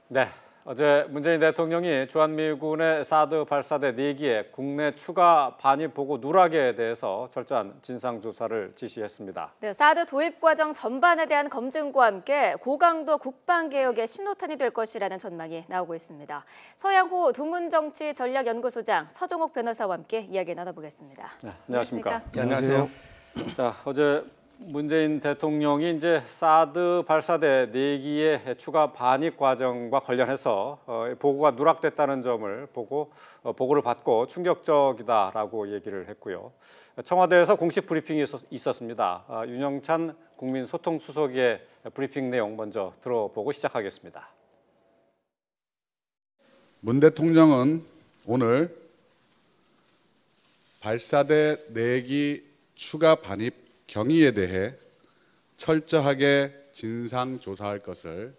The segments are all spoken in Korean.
네, 어제 문재인 대통령이 주한미군의 사드 발사대 4기의 국내 추가 반입 보고 누락에 대해서 철저한 진상조사를 지시했습니다. 네, 사드 도입 과정 전반에 대한 검증과 함께 고강도 국방개혁의 신호탄이 될 것이라는 전망이 나오고 있습니다. 서양호 두문정치전략연구소장 서종옥 변호사와 함께 이야기 나눠보겠습니다. 네, 안녕하십니까? 네, 안녕하세요. 자, 어제 문재인 대통령이 이제 사드 발사대 4기의 추가 반입 과정과 관련해서 보고가 누락됐다는 점을 보고를 받고 충격적이다라고 얘기를 했고요. 청와대에서 공식 브리핑이 있었습니다. 윤영찬 국민소통수석의 브리핑 내용 먼저 들어보고 시작하겠습니다. 문 대통령은 오늘 발사대 4기 추가 반입 경위에 대해 철저하게 진상조사할 것을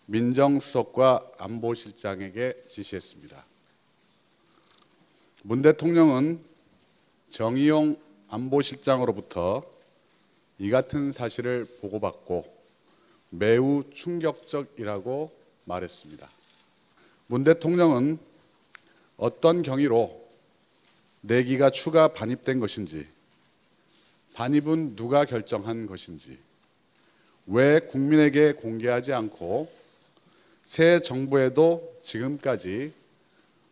민정수석과 안보실장에게 지시했습니다. 문 대통령은 정의용 안보실장으로부터 이 같은 사실을 보고받고 매우 충격적이라고 말했습니다. 문 대통령은 어떤 경위로 4기가 추가 반입된 것인지, 반입은 누가 결정한 것인지, 왜 국민에게 공개하지 않고 새 정부에도 지금까지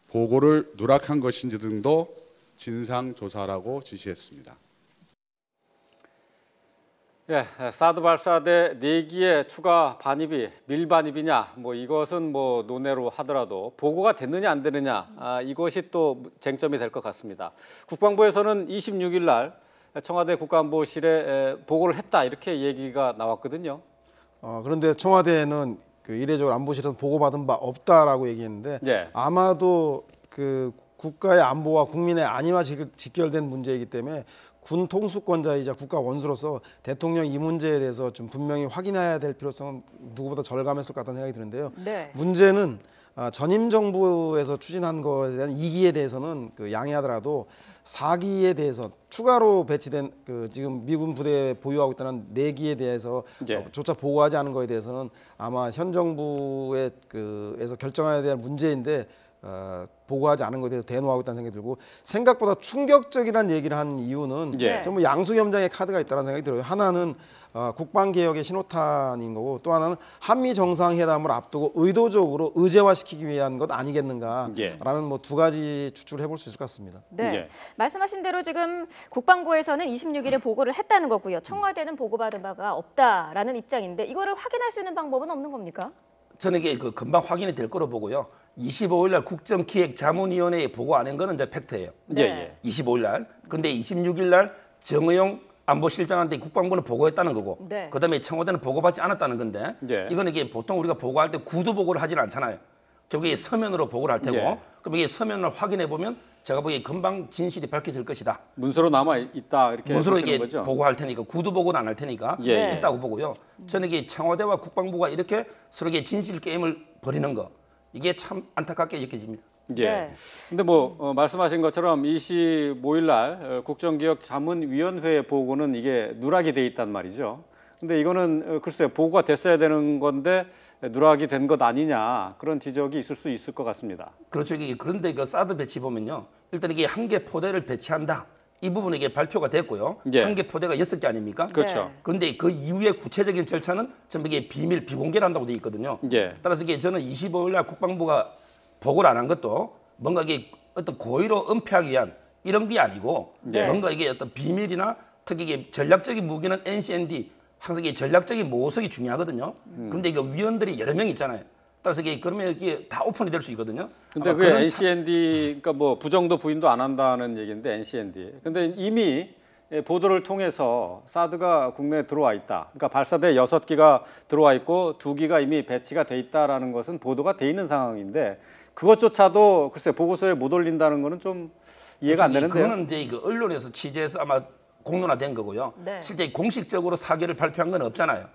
보고를 누락한 것인지 등도 진상조사라고 지시했습니다. 예, 사드 발사대 4기의 추가 반입이 밀반입이냐, 이것은 논외로 하더라도 보고가 됐느냐 안 되느냐, 이것이 또 쟁점이 될 것 같습니다. 국방부에서는 26일 날 청와대 국가안보실에 보고를 했다 이렇게 얘기가 나왔거든요. 그런데 청와대는 이례적으로 안보실에서 보고받은 바 없다라고 얘기했는데 네. 아마도 국가의 안보와 국민의 안위와 직결된 문제이기 때문에 군 통수권자이자 국가 원수로서 대통령 이 문제에 대해서 좀 분명히 확인해야 될 필요성은 누구보다 절감했을 것 같다는 생각이 드는데요. 네. 문제는 전임 정부에서 추진한 것에 대한 2기에 대해서는 양해하더라도 4기에 대해서 추가로 배치된 지금 미군 부대에 보유하고 있다는 4기에 대해서 예. 조차 보고하지 않은 것에 대해서는 아마 현 정부에서 결정해야 될 문제인데 보고하지 않은 것에 대해서 대노하고 있다는 생각이 들고, 생각보다 충격적이라는 얘기를 한 이유는 예. 전부 양수겸장의 카드가 있다는 생각이 들어요. 하나는 국방개혁의 신호탄인 거고, 또 하나는 한미 정상회담을 앞두고 의도적으로 의제화시키기 위한 것 아니겠는가라는 예. 2가지 추측을 해볼 수 있을 것 같습니다. 네, 예. 말씀하신 대로 지금 국방부에서는 26일에 보고를 했다는 거고요. 청와대는 보고받은 바가 없다라는 입장인데 이거를 확인할 수 있는 방법은 없는 겁니까? 저는 이게 금방 확인이 될 거로 보고요. 25일 날 국정기획자문위원회에 보고 안 한 거는 이제 팩트예요. 네. 예. 25일 날. 근데 26일 날 정의용 안보실장한테 국방부는 보고했다는 거고, 네. 그다음에 청와대는 보고받지 않았다는 건데, 예. 이거는 이게 보통 우리가 보고할 때 구두 보고를 하지는 않잖아요. 결국에 서면으로 보고를 할 테고, 예. 그럼 이게 서면을 확인해 보면 제가 보기에 금방 진실이 밝혀질 것이다. 문서로 남아 있다 이렇게 문서로 보시는 이게 거죠? 보고할 테니까 구두 보고는 안 할 테니까 예. 있다고 보고요. 저는 이게 청와대와 국방부가 이렇게 서로 진실 게임을 벌이는 거, 이게 참 안타깝게 여겨집니다. 예. 네. 근데 말씀하신 것처럼 25일 날 국정기획자문위원회 보고는 이게 누락이 돼 있단 말이죠. 근데 이거는 글쎄요, 보고가 됐어야 되는 건데 누락이 된 것 아니냐, 그런 지적이 있을 수 있을 것 같습니다. 그렇죠. 그런데 사드 배치 보면요, 일단 이게 한 개 포대를 배치한다, 이 부분에 이게 발표가 됐고요. 예. 한 개 포대가 6개 아닙니까? 그렇죠. 그런데 그 이후에 구체적인 절차는 전부 이게 비밀 비공개를 한다고 돼 있거든요. 예. 따라서 이게 저는 25일 날 국방부가 보고를 안 한 것도 뭔가 이게 어떤 고의로 은폐하기 위한 이런 게 아니고, 네. 뭔가 이게 어떤 비밀이나 특히 이게 전략적인 무기는 NCND, 항상 이게 전략적인 모석이 중요하거든요. 근데 이거 위원들이 여러 명 있잖아요. 따라서 이게 그러면 이게 다 오픈이 될 수 있거든요. 근데 그 NCND, 그러니까 부정도 부인도 안 한다는 얘기인데 NCND. 근데 이미 보도를 통해서 사드가 국내에 들어와 있다. 그러니까 발사대 6기가 들어와 있고 2기가 이미 배치가 돼 있다라는 것은 보도가 돼 있는 상황인데, 그것조차도 글쎄 보고서에 못 올린다는 거는 좀 이해가 안 되는데요. 그거는 이제 언론에서 취재해서 아마 공론화된 거고요. 네. 실제 공식적으로 사기를 발표한 건 없잖아요.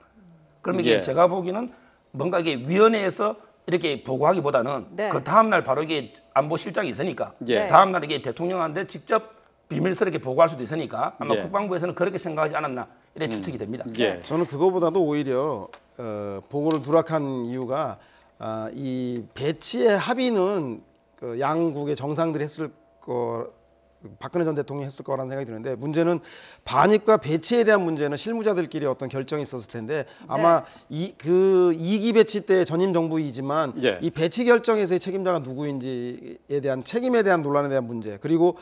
그러면 이게 예. 제가 보기에는 뭔가 이게 위원회에서 이렇게 보고하기보다는 네. 그 다음 날 바로 이게 안보실장이 있으니까 예. 다음 날 이게 대통령한테 직접 비밀스럽게 보고할 수도 있으니까 아마 예. 국방부에서는 그렇게 생각하지 않았나 이래 추측이 됩니다. 예. 저는 그거보다도 오히려 보고를 누락한 이유가 이 배치의 합의는 그 양국의 정상들이 했을 거. 박근혜 전 대통령이 했을 거라는 생각이 드는데 문제는 반입과 배치에 대한 문제는 실무자들끼리 어떤 결정이 있었을 텐데 아마 그 2기 배치 때 전임 정부이지만 이 배치 결정에서의 책임자가 누구인지에 대한 책임에 대한 논란에 대한 문제 그리고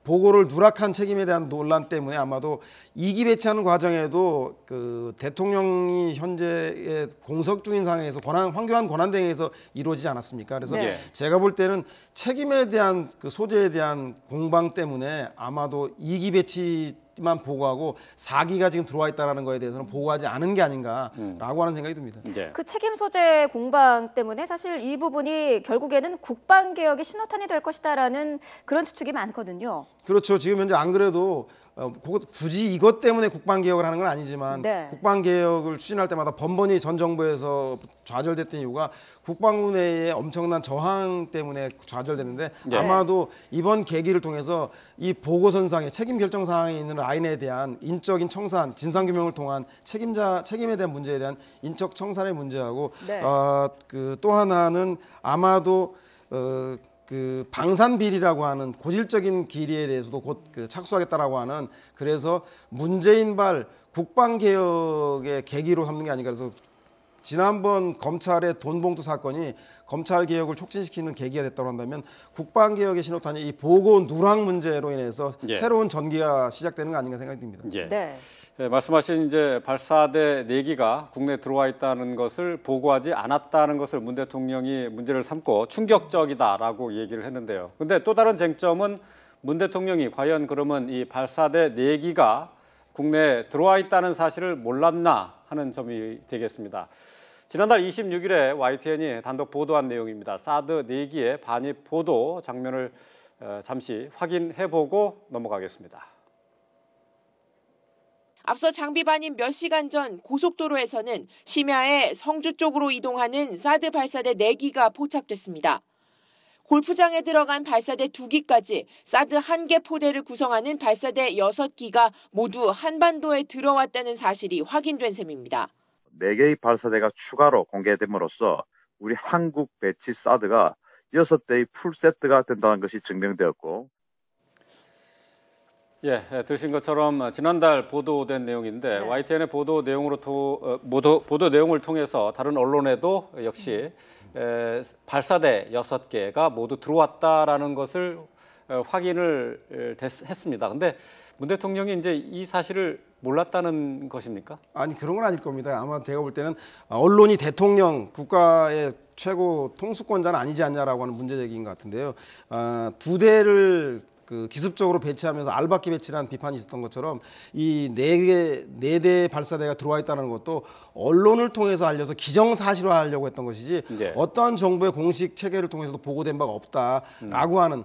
보고를 누락한 책임에 대한 논란 때문에 아마도 2기 배치하는 과정에도 그 대통령이 현재 공석 중인 상황에서 황교안 권한대행에서 이루어지지 않았습니까? 그래서 제가 볼 때는 책임에 대한 그 소재에 대한 공방 때문에 아마도 2기 배치만 보고하고 4기가 지금 들어와 있다는 거에 대해서는 보고하지 않은 게 아닌가라고 하는 생각이 듭니다. 그 책임 소재 공방 때문에 사실 이 부분이 결국에는 국방개혁의 신호탄이 될 것이다라는 그런 추측이 많거든요. 그렇죠. 지금 현재 안 그래도 굳이 이것 때문에 국방개혁을 하는 건 아니지만 국방개혁을 추진할 때마다 번번이 전 정부에서 좌절됐던 이유가 국방부 내의 엄청난 저항 때문에 좌절됐는데 아마도 이번 계기를 통해서 이 보고선상에 책임 결정 사항에 있는 라인에 대한 인적인 청산, 진상규명을 통한 책임에 대한 문제에 대한 인적 청산의 문제하고 그 또 하나는 아마도 그 방산 비리라고 하는 고질적인 비리에 대해서도 곧 그 착수하겠다라고 하는 그래서 문재인발 국방 개혁의 계기로 삼는 게 아닌가 그래서 지난번 검찰의 돈봉투 사건이 검찰 개혁을 촉진시키는 계기가 됐다고 한다면 국방 개혁의 신호탄이 이 보고 누락 문제로 인해서 새로운 전기가 시작되는 거 아닌가 생각이 듭니다. 네, 말씀하신 이제 발사대 4기가 국내에 들어와 있다는 것을 보고하지 않았다는 것을 문 대통령이 문제를 삼고 충격적이다라고 얘기를 했는데요. 근데 또 다른 쟁점은 문 대통령이 과연 그러면 이 발사대 4기가 국내에 들어와 있다는 사실을 몰랐나 하는 점이 되겠습니다. 지난달 26일에 YTN이 단독 보도한 내용입니다. 사드 4기의 반입 보도 장면을 잠시 확인해보고 넘어가겠습니다. 앞서 장비 반입 몇 시간 전 고속도로에서는 심야에 성주 쪽으로 이동하는 사드 발사대 4기가 포착됐습니다. 골프장에 들어간 발사대 2기까지 사드 1개 포대를 구성하는 발사대 6기가 모두 한반도에 들어왔다는 사실이 확인된 셈입니다. 4개의 발사대가 추가로 공개됨으로써 우리 한국 배치 사드가 6대의 풀세트가 된다는 것이 증명되었고 들으신 것처럼 지난달 보도된 내용인데 YTN의 보도 내용을 통해서 다른 언론에도 역시 발사대 6개가 모두 들어왔다라는 것을 확인을 했습니다. 근데 문 대통령이 이제 이 사실을 몰랐다는 것입니까? 아니 그런 건 아닐 겁니다. 아마 제가 볼 때는 언론이 대통령 국가의 최고 통수권자는 아니지 않냐라고 하는 문제 제기인 것 같은데요. 2대를 그 기습적으로 배치하면서 알박기 배치라는 비판이 있었던 것처럼 이 4대 발사대가 들어와 있다는 것도 언론을 통해서 알려서 기정사실화하려고 했던 것이지 어떠한 정부의 공식 체계를 통해서도 보고된 바가 없다라고 하는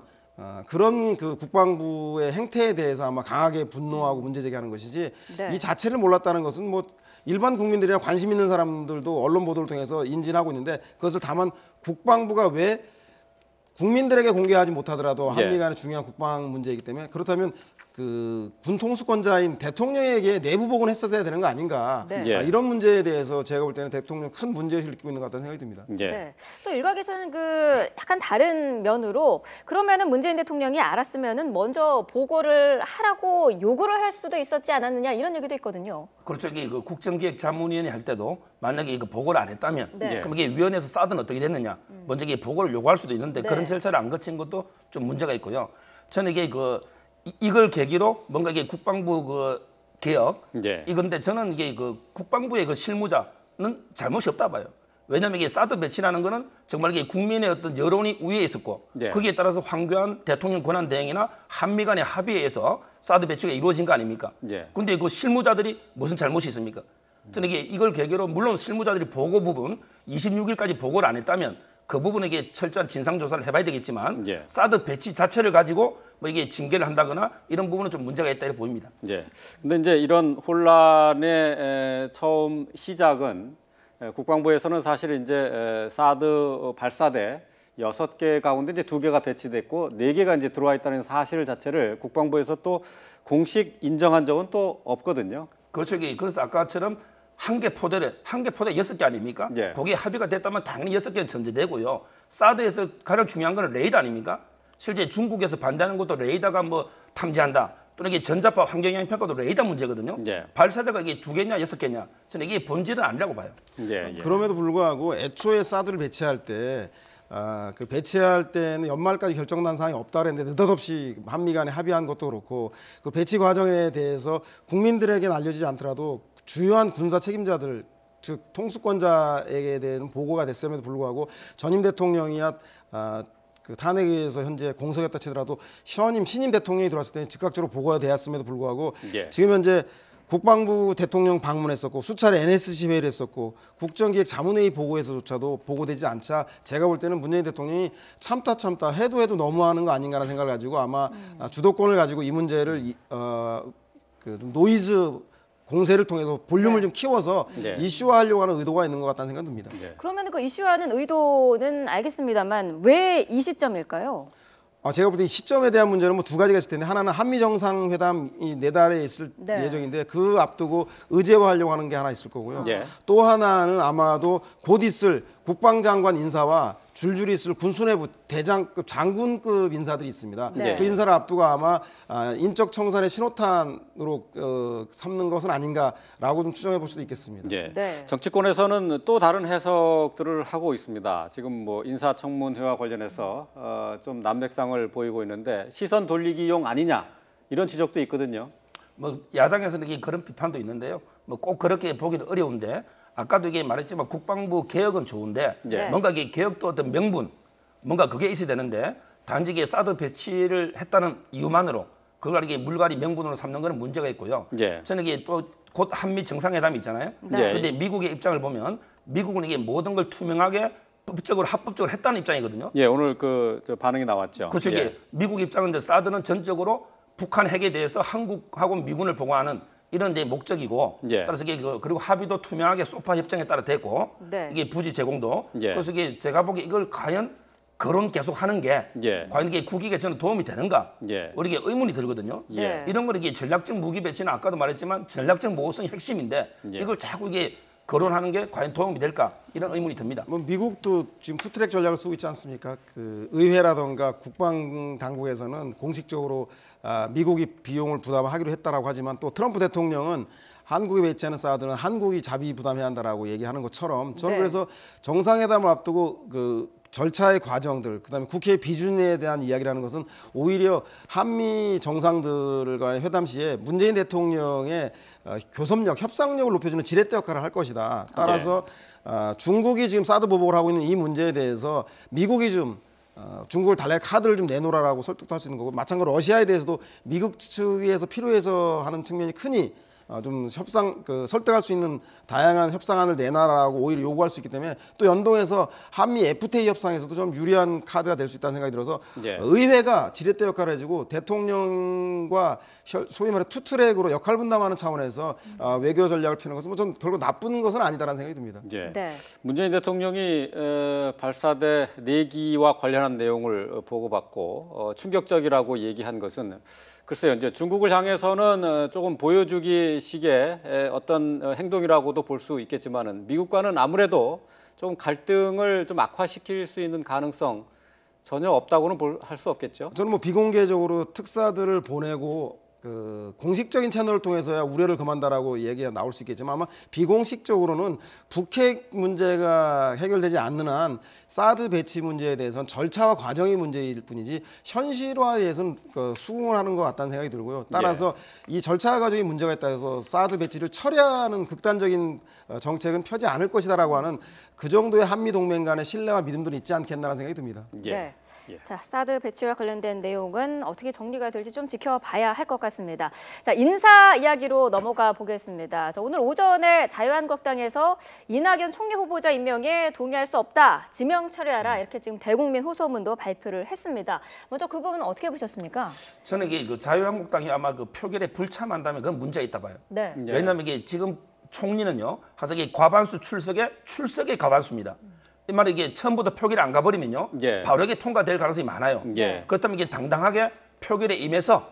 그런 그 국방부의 행태에 대해서 아마 강하게 분노하고 문제 제기하는 것이지 이 자체를 몰랐다는 것은 뭐 일반 국민들이나 관심 있는 사람들도 언론 보도를 통해서 인지하고 있는데 그것을 다만 국방부가 왜 국민들에게 공개하지 못하더라도 한미 간의 중요한 국방 문제이기 때문에 그렇다면 그 군 통수권자인 대통령에게 내부 보고는 했었어야 되는 거 아닌가 이런 문제에 대해서 제가 볼 때는 대통령 큰 문제의식을 느끼고 있는 것 같다는 생각이 듭니다. 또 일각에서는 그 약간 다른 면으로 그러면은 문재인 대통령이 알았으면은 먼저 보고를 하라고 요구를 할 수도 있었지 않았느냐 이런 얘기도 있거든요. 그렇죠. 이게 그 국정기획자문위원회 할 때도 만약에 이거 보고를 안 했다면 그럼 이게 위원회에서 사드는 어떻게 됐느냐 먼저 이게 보고를 요구할 수도 있는데 그런 절차를 안 거친 것도 좀 문제가 있고요. 저는 이게 이걸 계기로 뭔가 이게 국방부 그 개혁 이건데 저는 이게 그 국방부의 그 실무자는 잘못이 없다 봐요. 왜냐하면 이게 사드 배치라는 거는 정말 이게 국민의 어떤 여론이 우위에 있었고 거기에 따라서 황교안 대통령 권한 대행이나 한미 간의 합의에 의해서 사드 배치가 이루어진 거 아닙니까? 근데 그 실무자들이 무슨 잘못이 있습니까? 저는 이걸 계기로 물론 실무자들이 보고 부분 26일까지 보고를 안 했다면 그 부분에게 철저한 진상조사를 해봐야 되겠지만 사드 배치 자체를 가지고 뭐 이게 징계를 한다거나 이런 부분은 좀 문제가 있다 이렇게 보입니다. 근데 이제 이런 혼란의 처음 시작은 국방부에서는 사실 이제 사드 발사대 6개 가운데 이제 2개가 배치됐고 4개가 이제 들어와 있다는 사실 자체를 국방부에서 또 공식 인정한 적은 또 없거든요. 그렇죠. 그래서 아까처럼 한 개 포대 6개 아닙니까? 예. 거기에 합의가 됐다면 당연히 6개는 전제되고요. 사드에서 가장 중요한 거는 레이더 아닙니까? 실제 중국에서 반대하는 것도 레이더가 뭐 탐지한다. 또는 이게 전자파 환경영향 평가도 레이더 문제거든요. 예. 발사대가 이게 2개냐 6개냐. 저는 이게 본질은 아니라고 봐요. 예, 예. 그럼에도 불구하고 애초에 사드를 배치할 때 그 배치할 때는 연말까지 결정난 사항이 없다 그랬는데 느닷없이 한미 간에 합의한 것도 그렇고 그 배치 과정에 대해서 국민들에게는 알려지지 않더라도 주요한 군사 책임자들 즉 통수권자에게 대한 보고가 됐음에도 불구하고 전임 대통령이야 그 탄핵에 의해서 현재 공석했다 치더라도 신임 대통령이 들어왔을 때 즉각적으로 보고가 되었음에도 불구하고 예. 지금 현재 국방부 대통령 방문했었고 수차례 NSC 회의를 했었고 국정기획 자문회의 보고에서조차도 보고되지 않자 제가 볼 때는 문재인 대통령이 참다 해도 너무하는 거 아닌가라는 생각을 가지고 아마 주도권을 가지고 이 문제를 그 노이즈 공세를 통해서 볼륨을 좀 키워서 네. 이슈화하려고 하는 의도가 있는 것 같다는 생각이 듭니다. 네. 그러면 그 이슈하는 의도는 알겠습니다만 왜 이 시점일까요? 제가 볼 때 이 시점에 대한 문제는 뭐 두 가지가 있을 텐데 하나는 한미 정상회담이 내달에 있을 네. 예정인데 그 앞두고 의제화하려고 하는 게 하나 있을 거고요. 예. 또 하나는 아마도 곧 있을 국방장관 인사와 줄줄이 있을 군수내부 대장급 장군급 인사들이 있습니다. 네. 그 인사를 앞두고 아마 인적 청산의 신호탄으로 삼는 것은 아닌가라고 좀 추정해 볼 수도 있겠습니다. 예. 네. 정치권에서는 또 다른 해석들을 하고 있습니다. 지금 뭐 인사청문회와 관련해서 좀 난맥상을 보이고 있는데 시선 돌리기용 아니냐 이런 지적도 있거든요. 뭐 야당에서는 이게 그런 비판도 있는데요. 뭐 꼭 그렇게 보기는 어려운데 아까도 이게 말했지만 국방부 개혁은 좋은데 예. 뭔가 이게 개혁도 어떤 명분 뭔가 그게 있어야 되는데 단지 이게 사드 배치를 했다는 이유만으로 그걸 이게 물갈이 명분으로 삼는 거는 문제가 있고요. 예. 저는 이게 또 곧 한미 정상회담이 있잖아요. 네. 근데 미국의 입장을 보면 미국은 이게 모든 걸 투명하게 법적으로 합법적으로 했다는 입장이거든요. 예, 오늘 저 반응이 나왔죠. 그렇죠. 예. 이게 미국 입장은 사드는 전적으로 북한 핵에 대해서 한국하고 미군을 보호하는 이런 이제 목적이고 예. 따라서 이게 그리고 합의도 투명하게 소파 협정에 따라 됐고 네. 이게 부지 제공도 예. 그래서 이게 제가 보기에 이걸 과연 거론 계속 하는 게 예. 과연 이게 국익에 저는 도움이 되는가 예. 우리에게 의문이 들거든요. 예. 이런 걸 이게 전략적 무기 배치는 아까도 말했지만 전략적 모호성이 핵심인데 예. 이걸 자꾸 이게 거론하는 게 과연 도움이 될까 이런 의문이 듭니다. 뭐 미국도 지금 투트랙 전략을 쓰고 있지 않습니까? 그 의회라던가 국방 당국에서는 공식적으로 미국이 비용을 부담하기로 했다라고 하지만 또 트럼프 대통령은 한국에 배치하는 사드는 한국이 자비 부담해야 한다라고 얘기하는 것처럼 저는 네. 그래서 정상회담을 앞두고 그 절차의 과정들, 그다음에 국회 비준에 대한 이야기라는 것은 오히려 한미 정상들 간의 회담 시에 문재인 대통령의 교섭력, 협상력을 높여주는 지렛대 역할을 할 것이다. 따라서 중국이 지금 사드 보복을 하고 있는 이 문제에 대해서 미국이 좀 중국을 달랠 카드를 좀 내놓으라고 설득도 할 수 있는 거고 마찬가지로 러시아에 대해서도 미국 측에서 필요해서 하는 측면이 크니 좀 설득할 수 있는 다양한 협상안을 내놔라고 오히려 요구할 수 있기 때문에 또 연동해서 한미 FTA 협상에서도 좀 유리한 카드가 될 수 있다는 생각이 들어서 예. 의회가 지렛대 역할을 해주고 대통령과 소위 말해 투트랙으로 역할 분담하는 차원에서 외교 전략을 피는 것은 뭐 전 결국 나쁜 것은 아니다라는 생각이 듭니다. 예. 네. 문재인 대통령이 발사대 4기와 관련한 내용을 보고받고 충격적이라고 얘기한 것은 글쎄요, 이제 중국을 향해서는 조금 보여주기 식의 어떤 행동이라고도 볼 수 있겠지만은 미국과는 아무래도 좀 갈등을 좀 악화시킬 수 있는 가능성 전혀 없다고는 할 수 없겠죠. 저는 뭐 비공개적으로 특사들을 보내고 그 공식적인 채널을 통해서야 우려를 금한다라고 얘기가 나올 수 있겠지만 아마 비공식적으로는 북핵 문제가 해결되지 않는 한 사드 배치 문제에 대해서는 절차와 과정의 문제일 뿐이지 현실화에서는 수긍을 하는 것 같다는 생각이 들고요. 따라서 이 절차 과정의 문제가 있다 해서 사드 배치를 철회하는 극단적인 정책은 펴지 않을 것이다라고 하는 그 정도의 한미 동맹 간의 신뢰와 믿음들이 있지 않겠나라는 생각이 듭니다. 예. 네. 예. 자, 사드 배치와 관련된 내용은 어떻게 정리가 될지 좀 지켜봐야 할 것 같습니다. 자, 인사 이야기로 넘어가 보겠습니다. 자, 오늘 오전에 자유한국당에서 이낙연 총리 후보자 임명에 동의할 수 없다, 지명 철회하라 이렇게 지금 대국민 호소문도 발표를 했습니다. 먼저 그 부분은 어떻게 보셨습니까? 저는 이게 그 자유한국당이 아마 그 표결에 불참한다면 그건 문제가 있다 봐요. 네. 예. 왜냐하면 이게 지금 총리는요, 항상 이게 과반수 출석의 과반수입니다. 이 말이 이게 처음부터 표결에 안 가버리면요, 예. 바로 이게 통과될 가능성이 많아요. 예. 그렇다면 이게 당당하게 표결에 임해서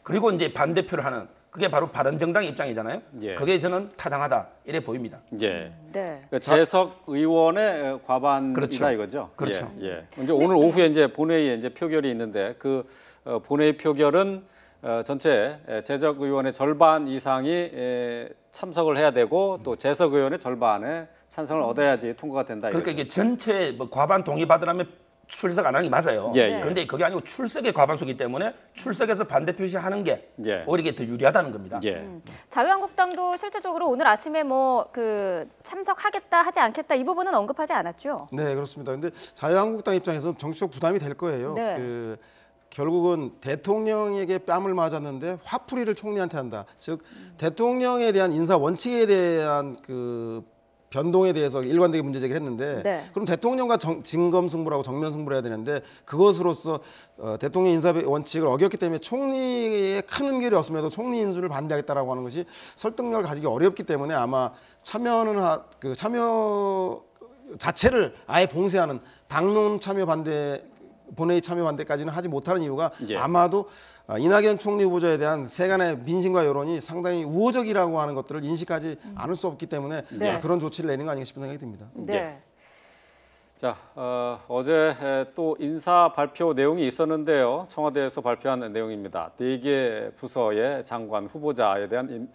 그리고 이제 반대표를 하는 그게 바로 바른정당 입장이잖아요. 예. 그게 저는 타당하다 이래 보입니다. 예. 네. 그러니까 재석 의원의 과반이다 그렇죠. 이거죠. 그렇죠. 예. 예. 이제 오늘 오후에 이제 본회의에 이제 표결이 있는데 그 본회의 표결은 전체 재석 의원의 절반 이상이 참석을 해야 되고 또 재석 의원의 절반의 찬성을 얻어야지 통과가 된다. 그러니까 이거죠. 이게 전체 뭐 과반 동의 받으려면 출석 안 하는 게 맞아요. 예, 예. 그런데 그게 아니고 출석의 과반수기 때문에 출석해서 반대 표시하는 게 예. 오히려 이게 더 유리하다는 겁니다. 예. 자유한국당도 실질적으로 오늘 아침에 뭐 그 참석하겠다 하지 않겠다 이 부분은 언급하지 않았죠. 네, 그렇습니다. 근데 자유한국당 입장에서는 정치적 부담이 될 거예요. 네. 결국은 대통령에게 뺨을 맞았는데 화풀이를 총리한테 한다. 즉 대통령에 대한 인사 원칙에 대한 그 변동에 대해서 일관되게 문제 제기를 했는데 네. 그럼 대통령과 진검승부라고 정면승부를 해야 되는데 그것으로서 대통령 인사 원칙을 어겼기 때문에 총리의 큰 음결이 없음에도 총리 인수를 반대하겠다라고 하는 것이 설득력을 가지기 어렵기 때문에 아마 참여 자체를 아예 봉쇄하는 당론 참여 반대 본회의 참여 반대까지는 하지 못하는 이유가 예. 아마도 이낙연 총리 후보자에 대한 세간의 민심과 여론이 상당히 우호적이라고 하는 것들을 인식하지 않을 수 없기 때문에 네. 그런 조치를 내는 거 아닌가 싶은 생각이 듭니다. 네. 자, 어제 또 인사 발표 내용이 있었는데요. 청와대에서 발표한 내용입니다. 4개 부서의 장관 후보자에 대한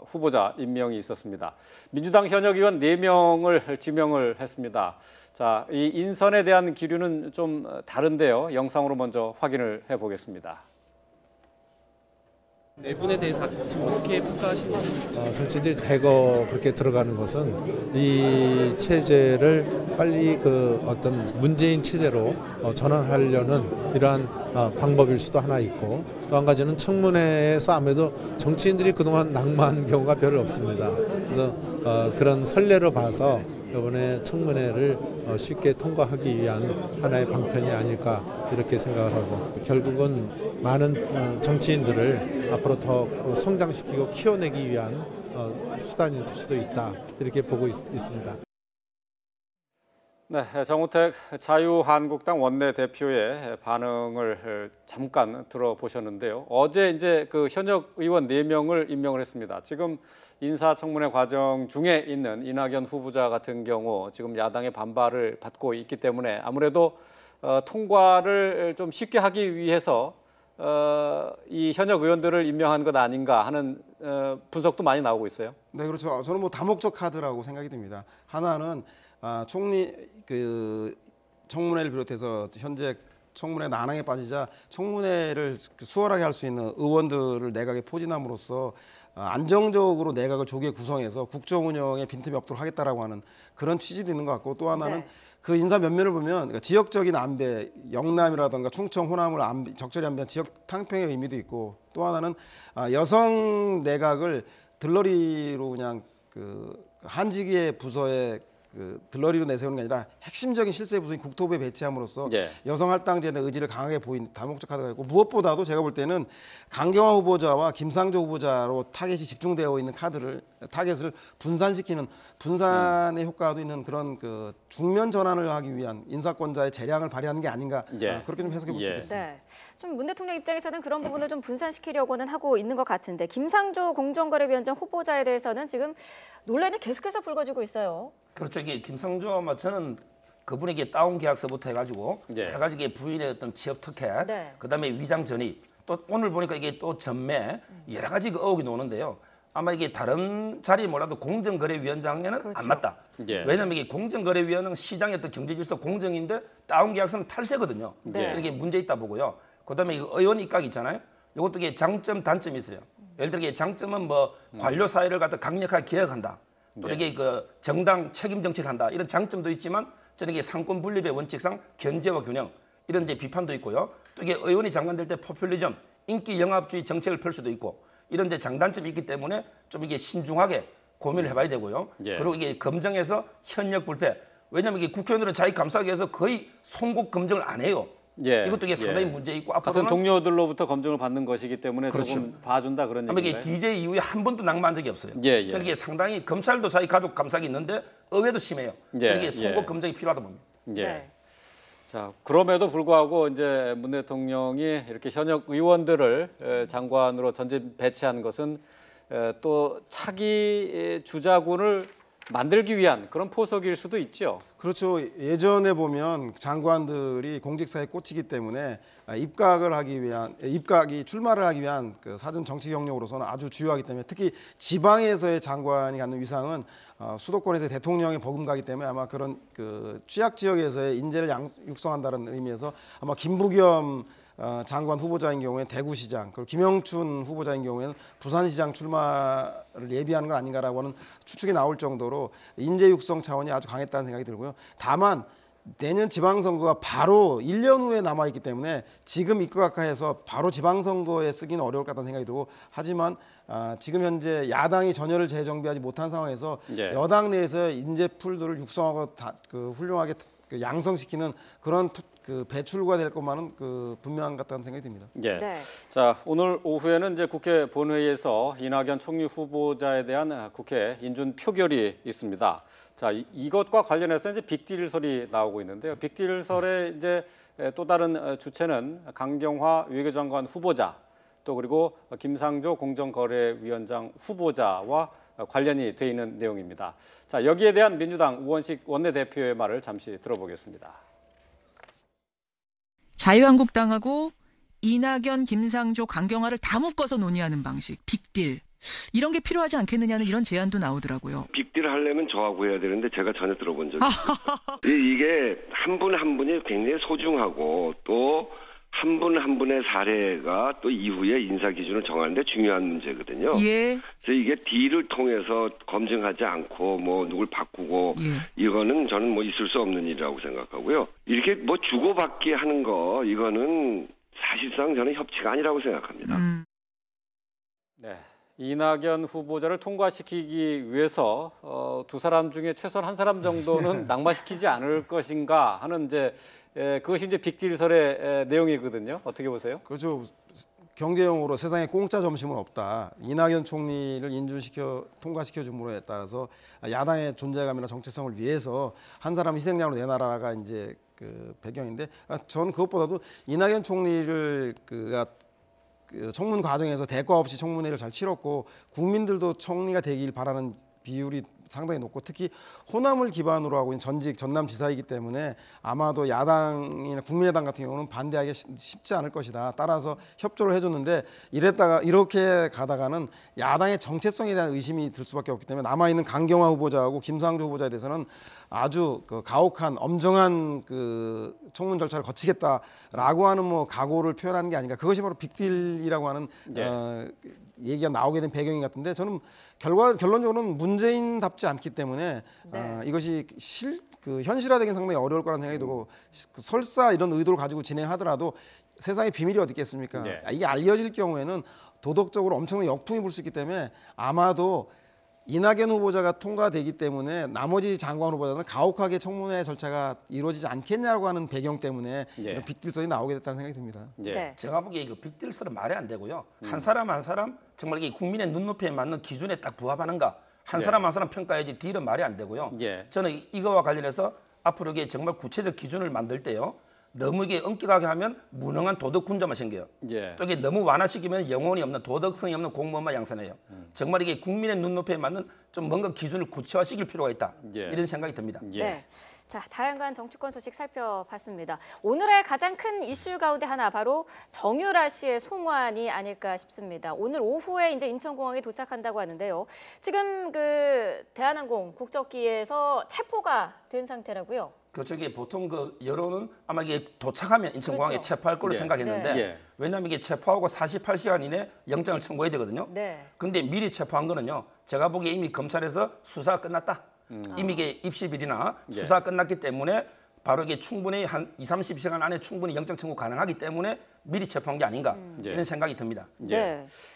후보자 임명이 있었습니다. 민주당 현역 의원 4명을 지명을 했습니다. 자, 이 인선에 대한 기류는 좀 다른데요. 영상으로 먼저 확인을 해보겠습니다. 네 분에 대해서 지금 어떻게 평가하시는지? 정치인들이 대거 그렇게 들어가는 것은 이 체제를 빨리 그 어떤 문재인 체제로 전환하려는 이러한 방법일 수도 하나 있고 또 한 가지는 청문회에서 아무래도 정치인들이 그동안 낙마한 경우가 별로 없습니다. 그래서 그런 선례로 봐서 이번에 청문회를 쉽게 통과하기 위한 하나의 방편이 아닐까 이렇게 생각을 하고 결국은 많은 정치인들을 앞으로 더 성장시키고 키워내기 위한 수단일 수도 있다 이렇게 보고 있습니다. 네, 정우택 자유한국당 원내대표의 반응을 잠깐 들어보셨는데요. 어제 이제 그 현역 의원 4명을 임명을 했습니다. 지금 인사청문회 과정 중에 있는 이낙연 후보자 같은 경우 지금 야당의 반발을 받고 있기 때문에 아무래도 통과를 좀 쉽게 하기 위해서 이 현역 의원들을 임명한 것 아닌가 하는 분석도 많이 나오고 있어요. 네, 그렇죠. 저는 뭐 다목적 카드라고 생각이 듭니다. 하나는 총리 그 청문회를 비롯해서 현재 청문회 난항에 빠지자 청문회를 수월하게 할 수 있는 의원들을 내각에 포진함으로써 안정적으로 내각을 조기에 구성해서 국정 운영에 빈틈이 없도록 하겠다라고 하는 그런 취지도 있는 것 같고 또 하나는 네. 그 인사 면면을 보면 그러니까 지역적인 안배, 영남이라든가 충청, 호남을 적절히 안배한 지역 탕평의 의미도 있고 또 하나는 여성 내각을 들러리로 그냥 그 한직의 부서에 그 들러리로 내세우는 게 아니라 핵심적인 실세 부서인 국토부에 배치함으로써 예. 여성 할당제의 의지를 강하게 보인 다목적 카드가 있고 무엇보다도 제가 볼 때는 강경화 후보자와 김상조 후보자로 타겟이 집중되어 있는 타겟을 분산시키는 분산의 효과도 있는 그런 그 중면 전환을 하기 위한 인사권자의 재량을 발휘하는 게 아닌가 예. 그렇게 좀 해석해 볼 수 예. 있겠습니다. 네. 좀 문 대통령 입장에서는 그런 부분을 좀 분산시키려고는 하고 있는 것 같은데 김상조 공정거래위원장 후보자에 대해서는 지금 논란이 계속해서 불거지고 있어요. 그렇죠. 이게 김상조 저는 그분에게 다운 계약서부터 해가지고 예. 여러 가지 부인의 어떤 지역 특혜, 네. 그다음에 위장 전입, 또 오늘 보니까 이게 또 전매 여러 가지 의혹이 나오는데요. 아마 이게 다른 자리 몰라도 공정거래위원장에는 그렇죠. 안 맞다. 예. 왜냐하면 이게 공정거래위원회는 시장의 어떤 경제질서 공정인데 다운 계약서는 탈세거든요. 네. 저는 이게 문제 있다 보고요. 그다음에 의원 입각 있잖아요. 이것도 이게 장점 단점이 있어요. 예를 들어 이게 장점은 뭐 관료 사회를 갖다 강력하게 개혁한다. 또 네. 이게 그 정당 책임 정치를 한다. 이런 장점도 있지만 저는 이게 상권 분립의 원칙상 견제와 균형 이런 이제 비판도 있고요. 또 이게 의원이 장관될 때 포퓰리즘, 인기 영합주의 정책을 펼 수도 있고 이런 이제 장단점이 있기 때문에 좀 이게 신중하게 고민을 해봐야 되고요. 예. 그리고 이게 검증에서 현역 불패. 왜냐하면 이게 국회의원들은 자기 감싸기 위해서 거의 송곳 검증을 안 해요. 예. 이것도 이게 상당히 예. 문제 있고 같은 앞으로는 동료들로부터 검증을 받는 것이기 때문에 그렇죠. 조금 봐준다 그런 아마 이게 얘기인가요? DJ 이후에 한 번도 낙마한 적이 없어요. 예, 예. 저는 이게 상당히 검찰도 자기 가족 감싸기 있는데 의회도 심해요. 예, 저는 이게 송곳 예. 검증이 필요하다 봅니다. 예. 네. 자, 그럼에도 불구하고 이제 문 대통령이 이렇게 현역 의원들을 장관으로 전진 배치한 것은 또 차기 주자군을 만들기 위한 그런 포석일 수도 있죠. 그렇죠. 예전에 보면 장관들이 공직사에 꽂히기 때문에 입각이 출마를 하기 위한 그 사전 정치 경력으로서는 아주 주요하기 때문에 특히 지방에서의 장관이 갖는 위상은 수도권에서 대통령이 버금가기 때문에 아마 그런 그 취약 지역에서의 인재를 육성한다는 의미에서 아마 김부겸 장관 후보자인 경우에는 대구시장, 그리고 김영춘 후보자인 경우에는 부산시장 출마를 예비하는 건 아닌가라고 하는 추측이 나올 정도로 인재 육성 차원이 아주 강했다는 생각이 들고요. 다만 내년 지방선거가 바로 1년 후에 남아있기 때문에 지금 입각해서 바로 지방선거에 쓰기는 어려울 것 같다는 생각이 들고, 하지만 지금 현재 야당이 전열을 재정비하지 못한 상황에서 여당 내에서 인재 풀들을 육성하고 훌륭하게 양성시키는 그런 그 배출과 될 것만은 분명한 것 같다는 생각이 듭니다. 예. 네. 자, 오늘 오후에는 이제 국회 본회의에서 이낙연 총리 후보자에 대한 국회 인준 표결이 있습니다. 자, 이것과 관련해서 이제 빅딜설이 나오고 있는데요. 빅딜설의 이제 또 다른 주체는 강경화 외교장관 후보자, 또 그리고 김상조 공정거래위원장 후보자와 관련이 돼 있는 내용입니다. 자, 여기에 대한 민주당 우원식 원내대표의 말을 잠시 들어보겠습니다. 자유한국당하고 이낙연, 김상조, 강경화를 다 묶어서 논의하는 방식, 빅딜. 이런 게 필요하지 않겠느냐는 이런 제안도 나오더라고요. 빅딜 하려면 저하고 해야 되는데 제가 전혀 들어본 적이 없어요. 이게 한 분 한 분이 굉장히 소중하고 또 한 분 한 분의 사례가 또 이후에 인사 기준을 정하는 데 중요한 문제거든요. 예. 그래서 이게 딜을 통해서 검증하지 않고 뭐 누굴 바꾸고 이거는 저는 뭐 있을 수 없는 일이라고 생각하고요. 이렇게 뭐 주고받기 하는 거 이거는 사실상 저는 협치가 아니라고 생각합니다. 네. 이낙연 후보자를 통과시키기 위해서 두 사람 중에 최소한 한 사람 정도는 낙마시키지 않을 것인가 하는 그것이 이제 빅딜설의 내용이거든요. 어떻게 보세요? 그렇죠. 경제용어로 세상에 공짜 점심은 없다. 이낙연 총리를 통과시켜 줌으로에 따라서 야당의 존재감이나 정체성을 위해서 한 사람 희생양으로 내놔라가 이제 그 배경인데, 저는 그것보다도 이낙연 총리를 청문 과정에서 대가 없이 청문회를 잘 치렀고 국민들도 총리가 되길 바라는 비율이 상당히 높고, 특히 호남을 기반으로 하고 있는 전직 전남지사이기 때문에 아마도 야당이나 국민의당 같은 경우는 반대하기 쉽지 않을 것이다. 따라서 협조를 해줬는데, 이렇게 가다가는 야당의 정체성에 대한 의심이 들 수밖에 없기 때문에 남아있는 강경화 후보자하고 김상조 후보자에 대해서는 아주 가혹한 엄정한 청문 절차를 거치겠다라고 하는 각오를 표현하는 게 아닌가. 그것이 바로 빅딜이라고 하는 얘기가 나오게 된 배경인 것 같은데, 저는 결론적으로는 문재인답지 않기 때문에 이것이 현실화되기는 상당히 어려울 거라는 생각이 들고, 설사 이런 의도를 가지고 진행하더라도 세상에 비밀이 어디 있겠습니까? 이게 알려질 경우에는 도덕적으로 엄청난 역풍이 불 수 있기 때문에 아마도 이낙연 후보자가 통과되기 때문에 나머지 장관 후보자들은 가혹하게 청문회 절차가 이루어지지 않겠냐고 하는 배경 때문에 이런 빅딜설이 나오게 됐다는 생각이 듭니다. 제가 보기에 이거 빅딜설은 말이 안 되고요. 한 사람 한 사람 정말 이게 국민의 눈높이에 맞는 기준에 딱 부합하는가, 한 사람 한 사람 평가해야지 딜은 말이 안 되고요. 저는 이거와 관련해서 앞으로 이게 정말 구체적 기준을 만들 때요, 너무 이게 엄격하게 하면 무능한 도덕 군자만 생겨요. 또 이게 너무 완화시키면 영혼이 없는, 도덕성이 없는 공무원만 양산해요. 정말 이게 국민의 눈높이에 맞는 좀 뭔가 기준을 구체화시킬 필요가 있다. 이런 생각이 듭니다. 네. 자, 다양한 정치권 소식 살펴봤습니다. 오늘의 가장 큰 이슈 가운데 하나, 바로 정유라 씨의 송환이 아닐까 싶습니다. 오늘 오후에 이제 인천공항에 도착한다고 하는데요. 지금 대한항공 국적기에서 체포가 된 상태라고요. 그렇죠. 이게 보통 여론은 아마 이게 도착하면 인천공항에 체포할 걸로 생각했는데, 왜냐하면 이게 체포하고 48시간 이내 영장을 청구해야 되거든요. 근데 미리 체포한 거는요, 제가 보기에 이미 검찰에서 수사가 끝났다. 이미 이게 입시비리나 수사가 끝났기 때문에 바로 이게 충분히 한 20-30시간 안에 충분히 영장 청구 가능하기 때문에 미리 체포한 게 아닌가 이런 생각이 듭니다.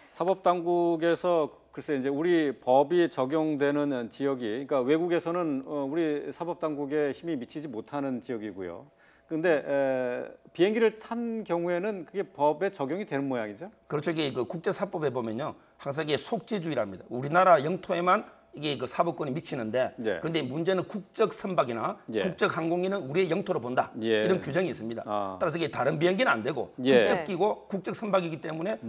사법당국에서 글쎄 이제 우리 법이 적용되는 지역이, 그러니까 외국에서는 우리 사법당국에 힘이 미치지 못하는 지역이고요. 그런데 비행기를 탄 경우에는 그게 법에 적용이 되는 모양이죠? 그렇죠. 이게 국제사법에 보면요, 항상 이게 속지주의랍니다. 우리나라 영토에만 이게 그 사법권이 미치는데 예. 근데 문제는 국적 선박이나 예. 국적 항공기는 우리의 영토로 본다. 예. 이런 규정이 있습니다. 따라서 이게 다른 비행기는 안 되고 예. 국적기고 국적 선박이기 때문에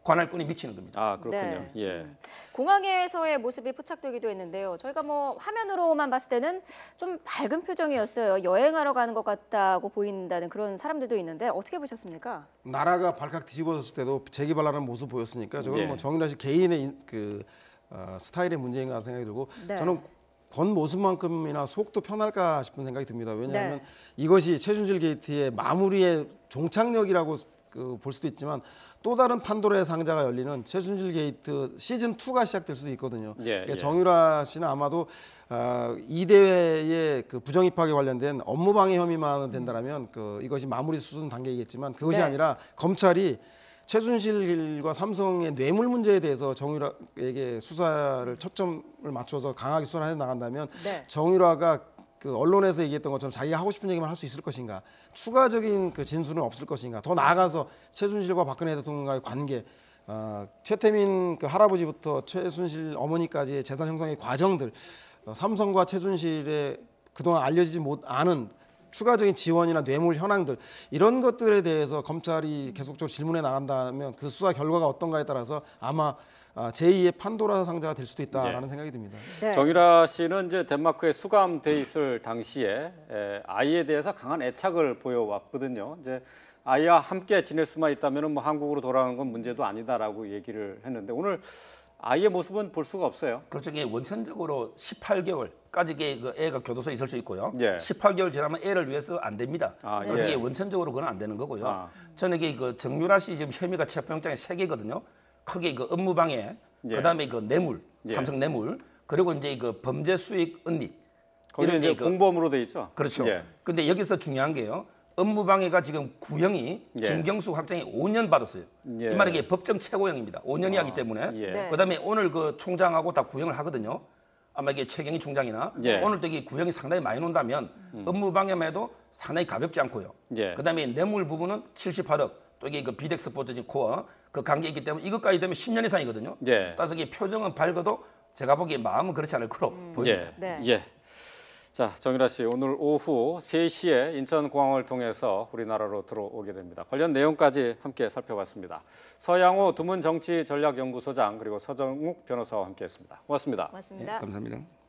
관할권이 미치는 겁니다. 아, 그렇군요. 네. 예. 공항에서의 모습이 포착되기도 했는데요. 저희가 뭐 화면으로만 봤을 때는 좀 밝은 표정이었어요. 여행하러 가는 것 같다고 보인다는 그런 사람들도 있는데 어떻게 보셨습니까? 나라가 발칵 뒤집어졌을 때도 재기발랄한 모습 보였으니까 저는 예. 뭐 정유라 씨 개인의 스타일의 문제인가 생각이 들고 네. 저는 겉모습만큼이나 속도 편할까 싶은 생각이 듭니다. 왜냐하면 네. 이것이 최순실 게이트의 마무리의 종착역이라고 볼 수도 있지만 또 다른 판도라의 상자가 열리는 최순실 게이트 시즌 2가 시작될 수도 있거든요. 그러니까 정유라 씨는 아마도 이 대회의 그 부정 입학에 관련된 업무방해 혐의만 된다라면 이것이 마무리 수준 단계이겠지만 그것이 네. 아니라 검찰이 최순실과 삼성의 뇌물 문제에 대해서 정유라에게 수사를 초점을 맞춰서 강하게 수사를 해 나간다면 네. 정유라가 그 언론에서 얘기했던 것처럼 자기가 하고 싶은 얘기만 할 수 있을 것인가, 추가적인 그 진술은 없을 것인가, 더 나아가서 최순실과 박근혜 대통령과의 관계, 최태민 그 할아버지부터 최순실 어머니까지의 재산 형성의 과정들, 삼성과 최순실의 그동안 알려지지 못하는 추가적인 지원이나 뇌물 현황들 이런 것들에 대해서 검찰이 계속적으로 질문해 나간다면 그 수사 결과가 어떤가에 따라서 아마 제2의 판도라 상자가 될 수도 있다라는 생각이 듭니다. 네. 정유라 씨는 이제 덴마크에 수감돼 있을 당시에 아이에 대해서 강한 애착을 보여왔거든요. 이제 아이와 함께 지낼 수만 있다면 뭐 한국으로 돌아가는 건 문제도 아니다라고 얘기를 했는데 오늘 아이의 모습은 볼 수가 없어요. 그렇죠. 이게 원천적으로 18개월까지 그 애가 교도소에 있을 수 있고요. 예. 18개월 지나면 애를 위해서 안 됩니다. 그래서 예. 이게 원천적으로 그건 안 되는 거고요. 저는 이게 그 정유라 씨 지금 혐의가 체포영장에 3개거든요. 크게 그 업무방해, 예. 그다음에 그 뇌물, 예. 삼성 뇌물, 그리고 이제 그 범죄 수익 은닉. 거기 이제 공범으로 돼 있죠. 그렇죠. 예. 근데 여기서 중요한 게요. 업무방해가 지금 구형이 예. 김경수 학장이 5년 받았어요. 예. 이 말은 이게 법정 최고형입니다. 5년이 하기 때문에. 예. 네. 그다음에 오늘 그 총장하고 다 구형을 하거든요. 아마 이게 최경희 총장이나 예. 오늘도 이게 구형이 상당히 많이 논다면 업무방해만 해도 상당히 가볍지 않고요. 예. 그다음에 뇌물 부분은 78억. 또 이게 그 비덱스포츠 코어 그 관계 있기 때문에 이것까지 되면 10년 이상이거든요. 예. 따라서 이게 표정은 밝아도 제가 보기에 마음은 그렇지 않을 거로 보입니다. 예. 네. 예. 자, 정유라 씨 오늘 오후 3시에 인천공항을 통해서 우리나라로 들어오게 됩니다. 관련 내용까지 함께 살펴봤습니다. 서양호 두문정치전략연구소장 그리고 서정욱 변호사와 함께했습니다. 고맙습니다. 고맙습니다. 감사합니다.